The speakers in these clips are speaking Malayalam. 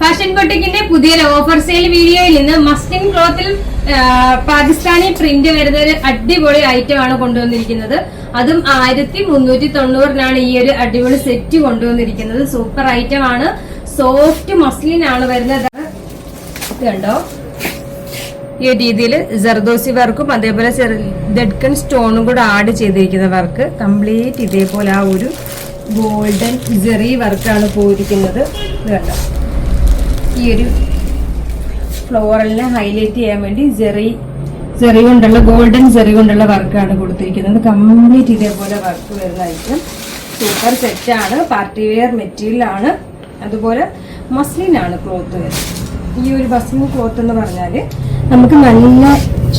ഫാഷൻ ബൊട്ടിക്കിന്റെ പുതിയൊരു ഓഫർ സെയിൽ വീഡിയോയിൽ നിന്ന് മസ്ലിൻ ക്ലോത്തിൽ പാകിസ്ഥാനി പ്രിന്റ് വരുന്ന ഒരു അടിപൊളി ഐറ്റം ആണ് കൊണ്ടുവന്നിരിക്കുന്നത്. അതും 1390 ഈ ഒരു അടിപൊളി സെറ്റ് കൊണ്ടുവന്നിരിക്കുന്നത്. സൂപ്പർ ഐറ്റം ആണ്. സോഫ്റ്റ് മസ്ലിൻ ആണ് വരുന്നത്. കണ്ടോ, ഈ രീതിയിൽ ജർദോസി വർക്കും അതേപോലെ ദഡ്കൺ സ്റ്റോണും കൂടെ ആഡ് ചെയ്തിരിക്കുന്ന വർക്ക് കംപ്ലീറ്റ് ഇതേപോലെ ആ ഒരു ഗോൾഡൻ ജെറി വർക്കാണ് പോയിരിക്കുന്നത്. ഇത് കണ്ടോ, ഈ ഒരു ഫ്ലോറലിനെ ഹൈലൈറ്റ് ചെയ്യാൻ വേണ്ടി ജെറി കൊണ്ടുള്ള ഗോൾഡൻ ജെറി കൊണ്ടുള്ള വർക്കാണ് കൊടുത്തിരിക്കുന്നത്. കംപ്ലീറ്റ് ഇതേപോലെ വർക്ക് വരുന്നതായിരിക്കും. സൂപ്പർ സെറ്റാണ്. പാർട്ടി വെയർ മെറ്റീരിയൽ ആണ്. അതുപോലെ മസ്ലിൻ ആണ് ക്ലോത്ത് വരുന്നത്. ഈ ഒരു മസ്ലിൻ ക്ലോത്ത് എന്ന് പറഞ്ഞാല് നമുക്ക് നല്ല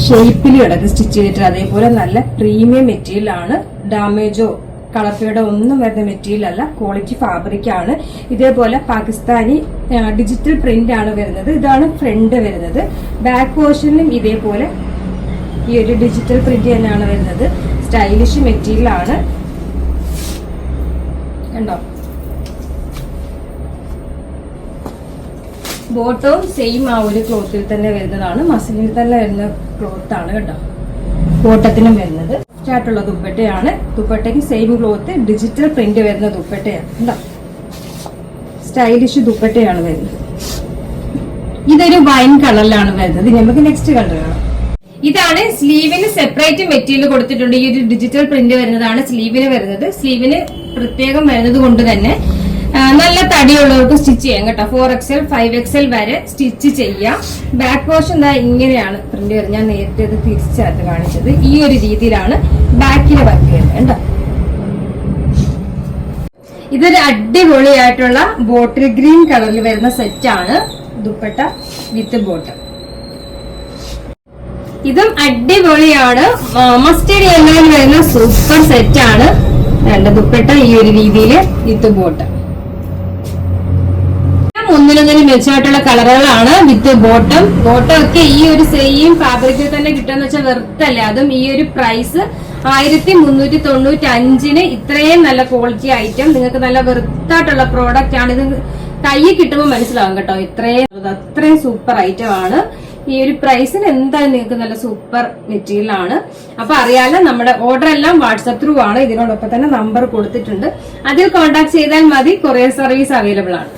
ഷേപ്പിൽ കിടക്കും സ്റ്റിച്ച് ചെയ്തിട്ട്. അതേപോലെ നല്ല പ്രീമിയം മെറ്റീരിയൽ ആണ്. ഡാമേജോ കളർ ഫേഡോ ഒന്നും വരുന്ന മെറ്റീരിയൽ അല്ല. ക്വാളിറ്റി ഫാബ്രിക് ആണ്. ഇതേപോലെ പാകിസ്ഥാനി ഡിജിറ്റൽ പ്രിന്റ് ആണ് വരുന്നത്. ഇതാണ് ഫ്രണ്ട് വരുന്നത്. ബാക്ക് പോർഷനിലും ഇതേപോലെ ഈ ഒരു ഡിജിറ്റൽ പ്രിന്റ് തന്നെയാണ് വരുന്നത്. സ്റ്റൈലിഷ് മെറ്റീരിയൽ ആണ്. കണ്ടോ, ബോട്ടവും സെയിം ആ ഒരു ക്ലോത്തിൽ തന്നെ വരുന്നതാണ്. മസിലിൽ തന്നെ വരുന്ന ക്ലോത്ത് ആണ് കേട്ടോ. ബോട്ടത്തിനും വരുന്നത് സ്റ്റാർട്ടുള്ള ദുപ്പട്ടയാണ്. ദുപ്പട്ടയ്ക്ക് സെയിം ക്ലോത്ത് ഡിജിറ്റൽ പ്രിന്റ് വരുന്ന ദുപ്പട്ടയാണ് കേട്ടോ. സ്റ്റൈലിഷ് ദുപ്പട്ടയാണ് വരുന്നത്. ഇതൊരു വൈൻ കളറിലാണ് വരുന്നത്. നമുക്ക് നെക്സ്റ്റ് കളർ കാണാം. ഇതാണ് സ്ലീവിന് സെപ്പറേറ്റ് മെറ്റീരിയൽ കൊടുത്തിട്ടുണ്ട്. ഈ ഒരു ഡിജിറ്റൽ പ്രിന്റ് വരുന്നതാണ് സ്ലീവിന് വരുന്നത്. സ്ലീവിന് പ്രത്യേകം വരുന്നത് കൊണ്ട് തന്നെ നല്ല തടിയുള്ളവർക്ക് സ്റ്റിച്ച് ചെയ്യാം കേട്ടോ. 4XL 5XL വരെ സ്റ്റിച്ച് ചെയ്യാം. ബാക്ക് പോർഷൻ ഇങ്ങനെയാണ് പ്രിന്റ് വരുന്നത്. ഞാൻ നേരത്തെ ഇത് തിരിച്ചകത്ത് കാണിച്ചത്. ഈ ഒരു രീതിയിലാണ് ബാക്കിലെ വർക്ക് വരുന്നത് കേട്ടോ. ഇതൊരു അടിപൊളിയായിട്ടുള്ള ബോട്ടിൽ ഗ്രീൻ കളറിൽ വരുന്ന സെറ്റാണ്. ദുപ്പട്ട വിത്ത് ബോട്ടം. ഇതും അടിപൊളിയാണ്. മസ്റ്റേർഡ് യെല്ലോയിൽ വരുന്ന സൂപ്പർ സെറ്റാണ്. രണ്ട് ദുപ്പട്ട ഈ ഒരു രീതിയിൽ വിത്ത് ബോട്ടം. ഒന്നിനൊന്നിനും മെച്ചമായിട്ടുള്ള കളറുകളാണ്. വിത്ത് ബോട്ടം ഒക്കെ ഈ ഒരു സെയിം ഫാബ്രിക്കിൽ തന്നെ കിട്ടുന്ന വെച്ചാൽ വെറുത്തല്ലേ. അതും ഈ ഒരു പ്രൈസ് 1395 ഇത്രയും നല്ല ക്വാളിറ്റി ഐറ്റം. നിങ്ങൾക്ക് നല്ല വെറുത്തായിട്ടുള്ള പ്രോഡക്റ്റ് ആണ്. ഇത് കൈ കിട്ടുമ്പോൾ മനസ്സിലാവും കേട്ടോ. അത്രയും സൂപ്പർ ഐറ്റം ആണ്. ഈ ഒരു പ്രൈസിന് എന്തായാലും നിങ്ങൾക്ക് നല്ല സൂപ്പർ മെറ്റീരിയൽ ആണ്. അപ്പൊ അറിയാലോ, നമ്മുടെ ഓർഡർ എല്ലാം വാട്സ്ആപ്പ് ത്രൂ ആണ്. ഇതിനോടൊപ്പം തന്നെ നമ്പർ കൊടുത്തിട്ടുണ്ട്. അതിൽ കോൺടാക്ട് ചെയ്താൽ മതി. കൊറിയർ സർവീസ് അവൈലബിൾ ആണ്.